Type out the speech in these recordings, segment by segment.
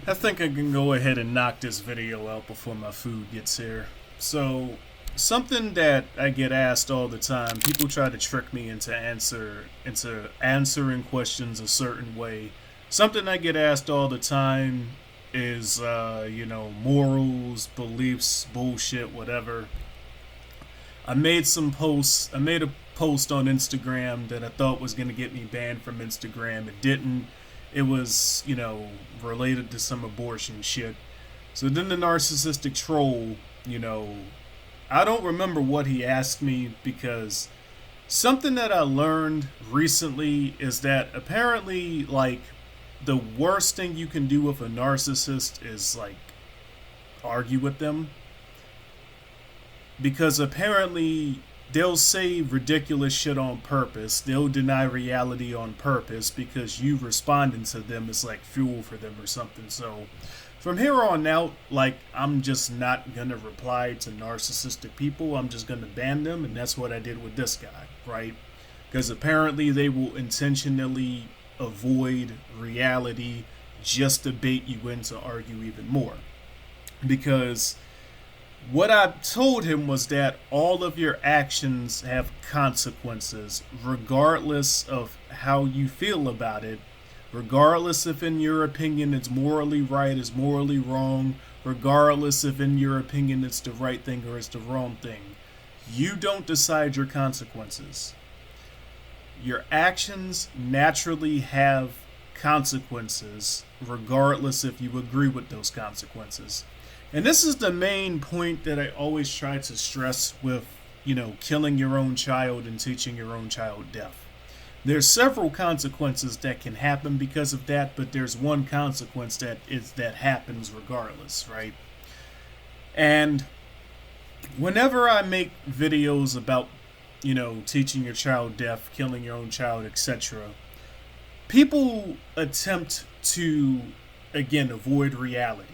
I think I can go ahead and knock this video out before my food gets here. So, something that I get asked all the time, people try to trick me into answering questions a certain way. Something I get asked all the time is morals, beliefs, bullshit, whatever. I made a post on Instagram that I thought was going to get me banned from Instagram. It didn't. It was, related to some abortion shit. So then the narcissistic troll, I don't remember what he asked me, because something that I learned recently is that apparently, like, the worst thing you can do with a narcissist is, like, argue with them. Because apparently they'll say ridiculous shit on purpose. They'll deny reality on purpose because you responding to them is like fuel for them or something. So from here on out, like, I'm just not gonna reply to narcissistic people. I'm just gonna ban them, and that's what I did with this guy, right? Because apparently they will intentionally avoid reality just to bait you in to argue even more. Because what I told him was that all of your actions have consequences, regardless of how you feel about it, regardless if in your opinion it's morally right, it's morally wrong, regardless if in your opinion it's the right thing or it's the wrong thing. You don't decide your consequences. Your actions naturally have consequences, regardless if you agree with those consequences. And this is the main point that I always try to stress with, killing your own child and teaching your own child deaf. There's several consequences that can happen because of that, but there's one consequence that happens regardless, right? And whenever I make videos about, teaching your child deaf, killing your own child, etc., people attempt to, again, avoid reality.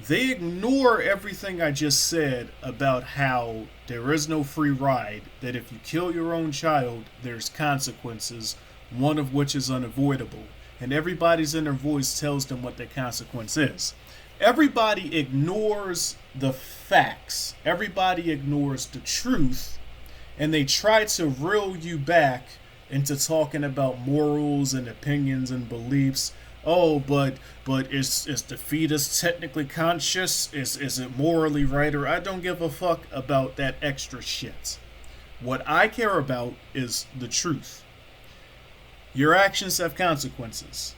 They ignore everything I just said about how there is no free ride, that if you kill your own child, there's consequences, one of which is unavoidable. And everybody's inner voice tells them what the consequence is. Everybody ignores the facts. Everybody ignores the truth. And they try to reel you back into talking about morals and opinions and beliefs. Oh, but is the fetus technically conscious? Is it morally right? Or I don't give a fuck about that extra shit. What I care about is the truth. Your actions have consequences.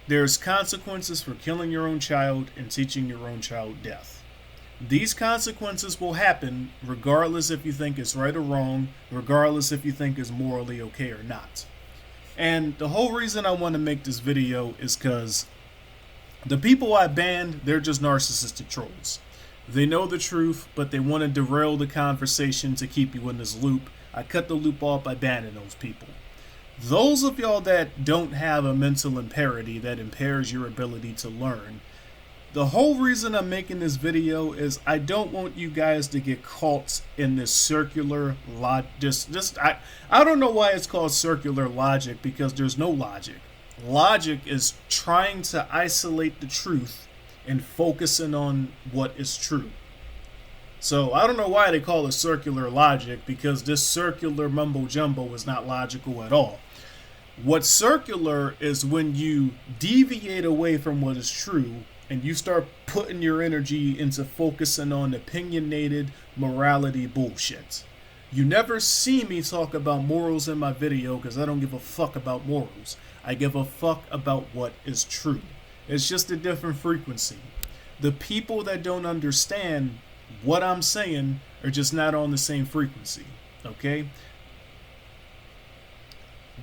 There's consequences for killing your own child and teaching your own child deaf. These consequences will happen regardless if you think it's right or wrong, regardless if you think it's morally okay or not. And the whole reason I want to make this video is because the people I banned, they're just narcissistic trolls. They know the truth, but they want to derail the conversation to keep you in this loop. I cut the loop off by banning those people. Those of y'all that don't have a mental impairity that impairs your ability to learn, the whole reason I'm making this video is I don't want you guys to get caught in this circular I don't know why it's called circular logic, because there's no logic. Logic is trying to isolate the truth and focusing on what is true. So I don't know why they call it circular logic, because this circular mumbo jumbo is not logical at all. What's circular is when you deviate away from what is true and you start putting your energy into focusing on opinionated morality bullshit. You never see me talk about morals in my video because I don't give a fuck about morals. I give a fuck about what is true. It's just a different frequency. The people that don't understand what I'm saying are just not on the same frequency, okay?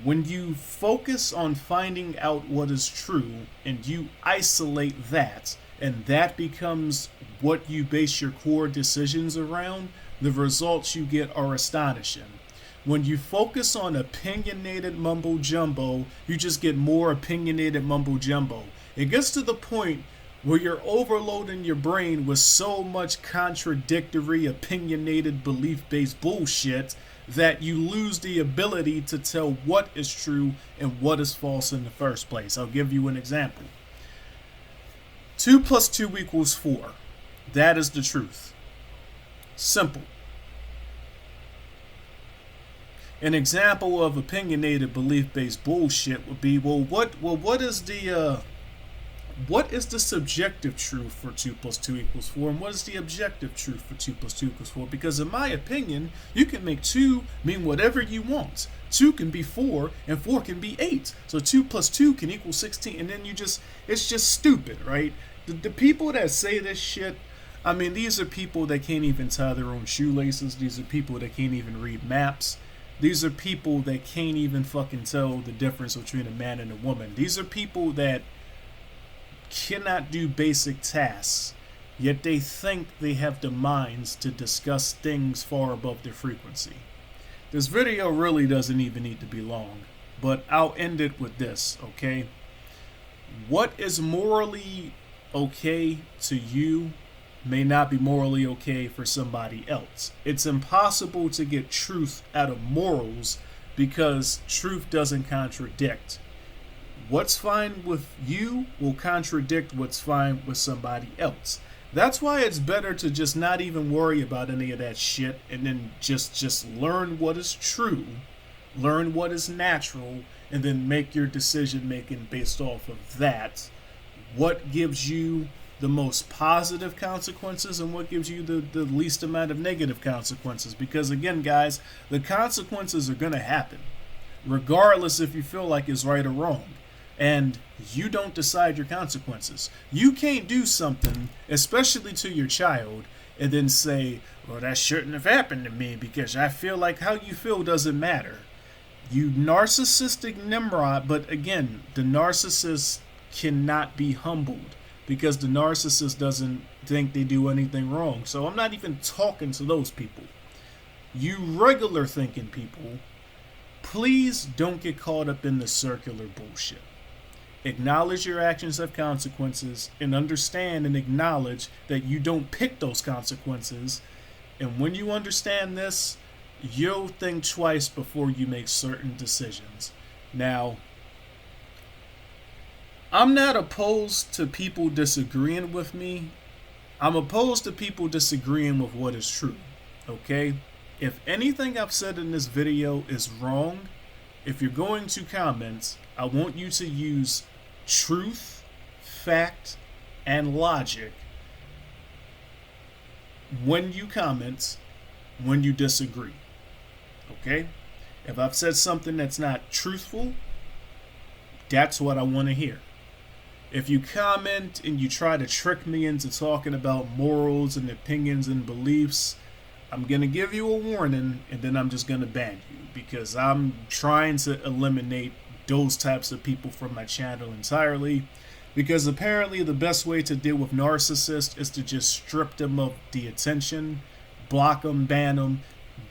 When you focus on finding out what is true and you isolate that, and that becomes what you base your core decisions around, the results you get are astonishing. When you focus on opinionated mumbo jumbo, you just get more opinionated mumbo jumbo. It gets to the point where you're overloading your brain with so much contradictory, opinionated, belief-based bullshit that you lose the ability to tell what is true and what is false in the first place. I'll give you an example. 2 plus 2 equals 4. That is the truth. Simple. An example of opinionated belief-based bullshit would be, what is the subjective truth for 2 plus 2 equals 4, and what is the objective truth for 2 plus 2 equals 4? Because in my opinion, you can make 2 mean whatever you want. 2 can be 4, and 4 can be 8. So 2 plus 2 can equal 16, and then it's just stupid, right? The people that say this shit, I mean, these are people that can't even tie their own shoelaces. These are people that can't even read maps. These are people that can't even fucking tell the difference between a man and a woman. These are people that cannot do basic tasks, yet they think they have the minds to discuss things far above their frequency. This video really doesn't even need to be long, but I'll end it with this, okay? What is morally okay to you may not be morally okay for somebody else. It's impossible to get truth out of morals because truth doesn't contradict. What's fine with you will contradict what's fine with somebody else. That's why it's better to just not even worry about any of that shit and then just learn what is true, learn what is natural, and then make your decision making based off of that. What gives you the most positive consequences and what gives you the least amount of negative consequences? Because again, guys, the consequences are going to happen regardless if you feel like it's right or wrong. And you don't decide your consequences. You can't do something, especially to your child, and then say, well, that shouldn't have happened to me because I feel like how you feel doesn't matter. You narcissistic Nimrod. But again, the narcissist cannot be humbled because the narcissist doesn't think they do anything wrong. So I'm not even talking to those people. You regular thinking people, please don't get caught up in the circular bullshit. Acknowledge your actions have consequences and understand and acknowledge that you don't pick those consequences. And when you understand this, you'll think twice before you make certain decisions. Now, I'm not opposed to people disagreeing with me. I'm opposed to people disagreeing with what is true. Okay? If anything I've said in this video is wrong, if you're going to comment, I want you to use truth, fact, and logic when you comment, when you disagree. Okay? If I've said something that's not truthful, that's what I want to hear. If you comment and you try to trick me into talking about morals and opinions and beliefs, I'm going to give you a warning and then I'm just going to ban you because I'm trying to eliminate those types of people from my channel entirely, because apparently the best way to deal with narcissists is to just strip them of the attention, block them, ban them,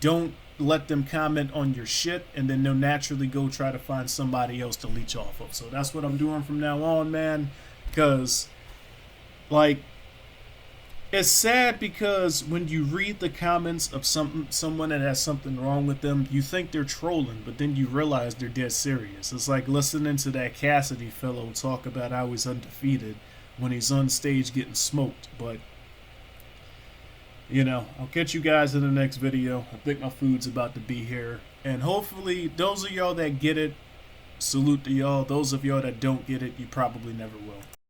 don't let them comment on your shit, and then they'll naturally go try to find somebody else to leech off of. So that's what I'm doing from now on, man, because like, it's sad because when you read the comments of someone that has something wrong with them, you think they're trolling, but then you realize they're dead serious. It's like listening to that Cassidy fellow talk about how he's undefeated when he's on stage getting smoked. But, you know, I'll catch you guys in the next video. I think my food's about to be here. And hopefully, those of y'all that get it, salute to y'all. Those of y'all that don't get it, you probably never will.